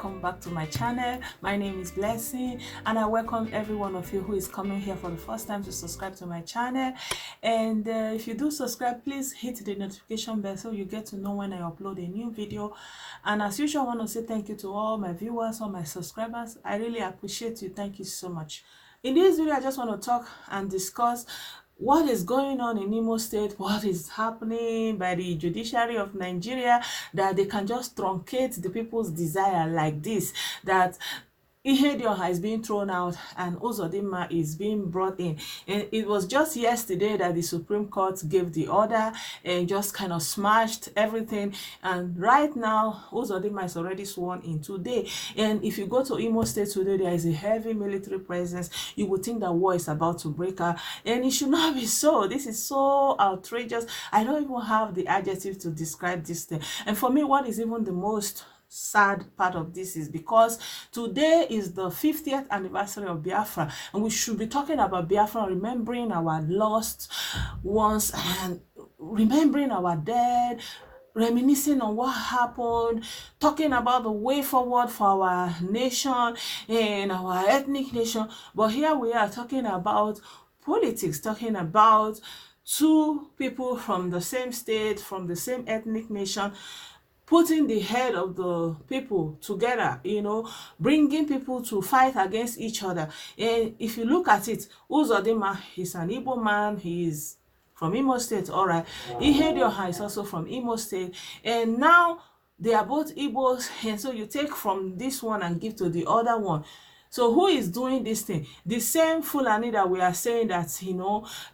welcome back to my channel. My name is Blessing and I welcome every one of you who is coming here for the first time to subscribe to my channel. And if you do subscribe, please hit the notification bell so you get to know when I upload a new video. And as usual, I want to say thank you to all my viewers, all my subscribers. I really appreciate you. Thank you so much. In this video, I just want to talk and discuss what is going on in Imo State, what is happening by the judiciary of Nigeria, that they can just truncate the people's desire like this, that Ihedioha is being thrown out and Uzodimma is being brought in. And it was just yesterday that the Supreme Court gave the order and just kind of smashed everything. And right now, Uzodimma is already sworn in today. And if you go to Imo State today, there is a heavy military presence. You would think that war is about to break out. And it should not be so. This is so outrageous. I don't even have the adjective to describe this thing. And for me, what is even the most sad part of this is because today is the 50th anniversary of Biafra, and we should be talking about Biafra, remembering our lost ones and remembering our dead, reminiscing on what happened, talking about the way forward for our nation and our ethnic nation. But here we are talking about politics, talking about two people from the same state, from the same ethnic nation, putting the head of the people together, bringing people to fight against each other. And if you look at it, Uzodimma is an Igbo man. He is from Imo State, all right. Ihedioha is also from Imo State. And now they are both Igbos. And so you take from this one and give to the other one. So who is doing this thing? The same Fulani that we are saying that,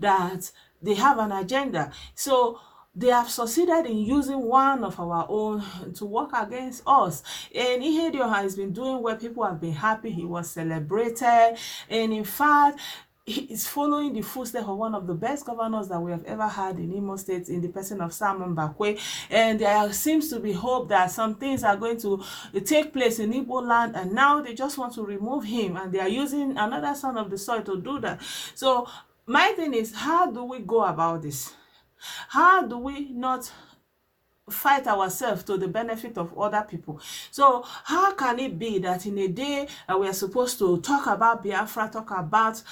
that they have an agenda. So they have succeeded in using one of our own to work against us. And Ihedioha has been doing well. People have been happy. He was celebrated. And in fact, he is following the footsteps of one of the best governors that we have ever had in Imo State, in the person of Simon Bakwe. And there seems to be hope that some things are going to take place in Igbo land, and now they just want to remove him, and they are using another son of the soil to do that. So my thing is, how do we go about this? How do we not fight ourselves to the benefit of other people? So how can it be that in a day we are supposed to talk about Biafra, talk about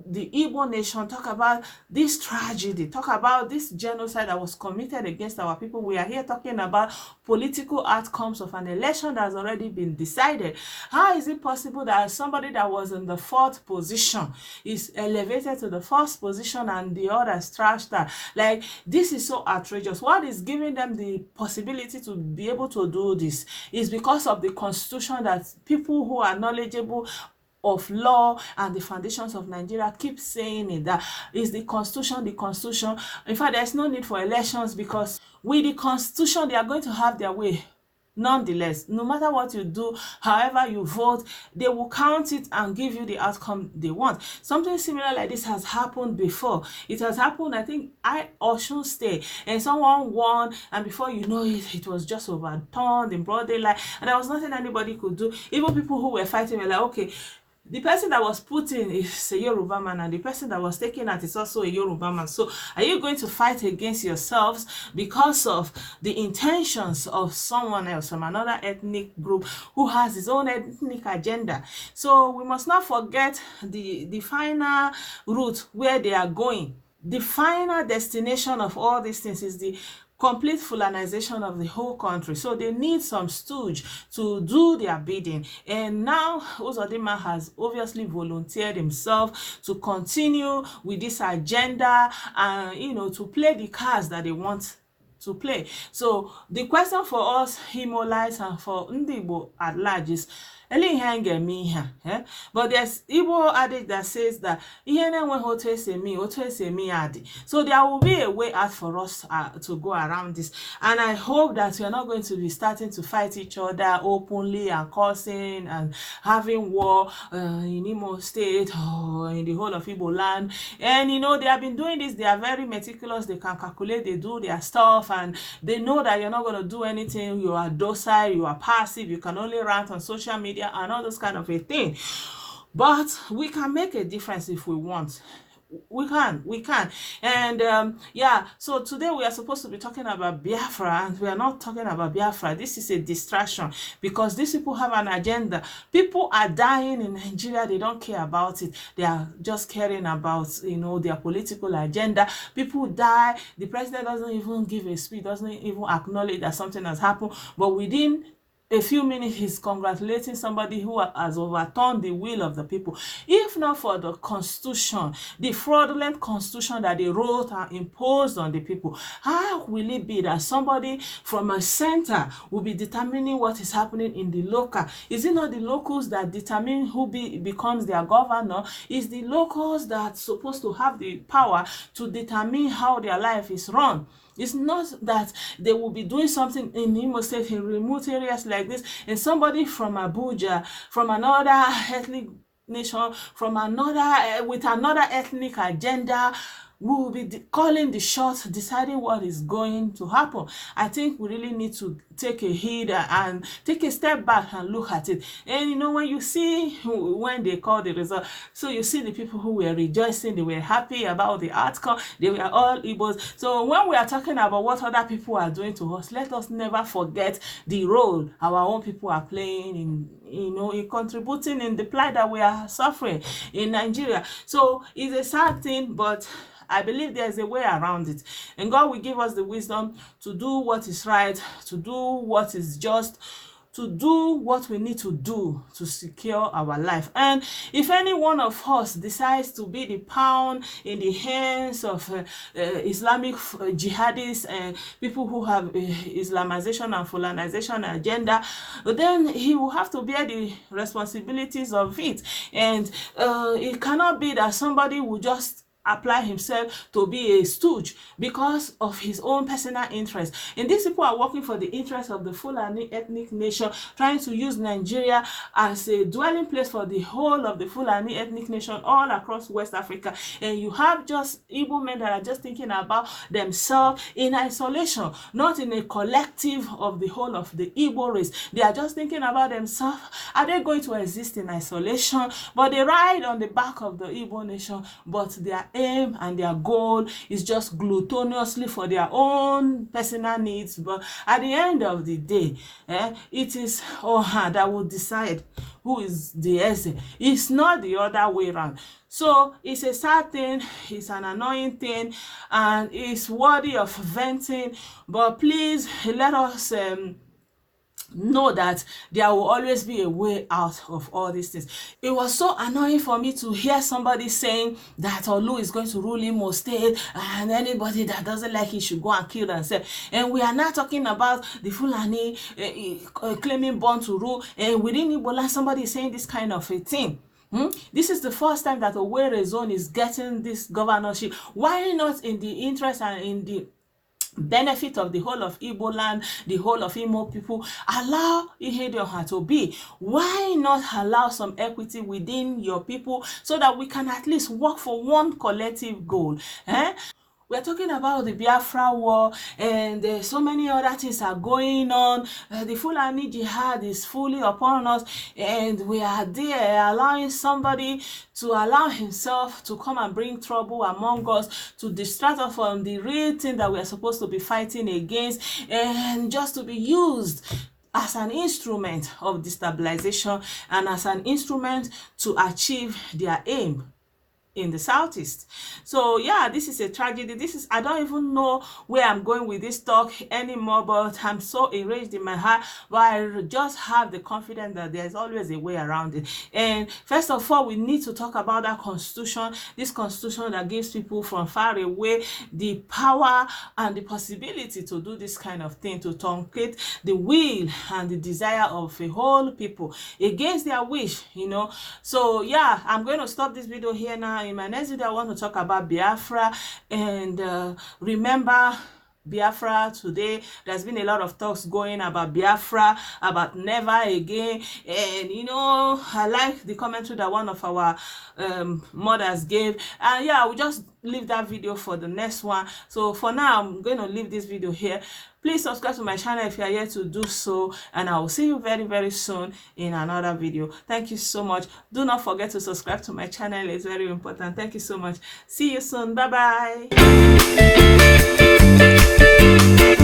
the Igbo nation, talk about this tragedy, talk about this genocide that was committed against our people, we are here talking about political outcomes of an election that has already been decided? How is it possible that somebody that was in the 4th position is elevated to the 1st position and the others trashed that? Like, this is so outrageous. What is giving them the possibility to be able to do this is because of the constitution that people who are knowledgeable of law and the foundations of Nigeria keep saying it, that is the constitution, the constitution. In fact, there's no need for elections, because with the constitution they are going to have their way. Nonetheless, no matter what you do, however you vote, they will count it and give you the outcome they want. Something similar like this has happened before. It has happened, I think, Osun State, and someone won, and before you know it, it was just overturned in broad daylight, and there was nothing anybody could do. Even people who were fighting were like, okay, the person that was put in is a Yoruba man, and the person that was taken out is also a Yoruba man. So are you going to fight against yourselves because of the intentions of someone else from another ethnic group who has his own ethnic agenda? So we must not forget the final route where they are going. The final destination of all these things is the complete Fulanization of the whole country. So they need some stooge to do their bidding. And now Uzodimma has obviously volunteered himself to continue with this agenda and, to play the cards that they want to play. So the question for us Himolites and for Ndibo at large is, but there's Igbo adage that says that so there will be a way out for us to go around this. And I hope that we are not going to be starting to fight each other openly and cursing and having war in Imo State or in the whole of Igbo land. And they have been doing this. They are very meticulous. They can calculate. They do their stuff, and they know that you're not going to do anything. You are docile. You are passive. You can only rant on social media and all those kind of a thing. But we can make a difference if we want. we can. And yeah, so today we are supposed to be talking about Biafra, and we are not talking about Biafra. This is a distraction, because these people have an agenda. People are dying in Nigeria, they don't care about it. They are just caring about, their political agenda. People die, the president doesn't even give a speech, doesn't even acknowledge that something has happened, but within a few minutes he's congratulating somebody who has overturned the will of the people. If not for the constitution, the fraudulent constitution that they wrote and imposed on the people, how will it be that somebody from a center will be determining what is happening in the local? Is it not the locals that determine who becomes their governor? Is the locals that supposed to have the power to determine how their life is run? It's not that they will be doing something in Imo State, in remote areas like this, and somebody from Abuja, from another ethnic nation, from another, with another ethnic agenda, we will be calling the shots, deciding what is going to happen. I think we really need to take a heed and take a step back and look at it. And when you see when they call the result, so you see the people who were rejoicing, they were happy about the outcome, they were all Igbos. So when we are talking about what other people are doing to us, let us never forget the role our own people are playing in contributing in the plight that we are suffering in Nigeria. So it's a sad thing, but I believe there's a way around it. And God will give us the wisdom to do what is right, to do what is just, to do what we need to do to secure our life. And if any one of us decides to be the pawn in the hands of Islamic jihadists and people who have Islamization and Fulanization agenda, then he will have to bear the responsibilities of it. And it cannot be that somebody will just apply himself to be a stooge because of his own personal interest. And these people are working for the interest of the Fulani ethnic nation, trying to use Nigeria as a dwelling place for the whole of the Fulani ethnic nation all across West Africa. And you have just Igbo men that are just thinking about themselves in isolation, not in a collective of the whole of the Igbo race. They are just thinking about themselves. Are they going to exist in isolation? But they ride on the back of the Igbo nation, but their aim and their goal is just gluttonously for their own personal needs. But at the end of the day, it is Oha that will decide who is the Eze. It's not the other way around. So it's a sad thing, it's an annoying thing, and it's worthy of venting. But please let us know that there will always be a way out of all these things. It was so annoying for me to hear somebody saying that Olu is going to rule Imo State, and anybody that doesn't like it should go and kill themselves. And we are not talking about the Fulani claiming born to rule, and within Igbo land somebody is saying this kind of a thing. This is the first time that Owerri zone is getting this governorship. Why not in the interest and in the benefit of the whole of Igbo land, the whole of Imo people, allow Ihedioha to be? Why not allow some equity within your people so that we can at least work for one collective goal? We're talking about the Biafra war, and so many other things are going on. The Fulani jihad is fully upon us, and we are there allowing somebody to allow himself to come and bring trouble among us, to distract us from the real thing that we are supposed to be fighting against, and just to be used as an instrument of destabilization and as an instrument to achieve their aim in the southeast. So yeah, this is a tragedy. I don't even know where I'm going with this talk anymore, but I'm so enraged in my heart. But I just have the confidence that there's always a way around it. And first of all, we need to talk about that constitution, this constitution that gives people from far away the power and the possibility to do this kind of thing, to truncate the will and the desire of a whole people against their wish. So yeah, I'm going to stop this video here now. In my next video, I want to talk about Biafra, and remember Biafra today. There's been a lot of talks going about Biafra, about never again. And you know, I like the commentary that one of our mothers gave. And yeah, we'll just leave that video for the next one. So for now, I'm going to leave this video here. Please subscribe to my channel if you are yet to do so, and I will see you very, very soon in another video. Thank you so much. Do not forget to subscribe to my channel. It's very important. Thank you so much. See you soon. Bye bye.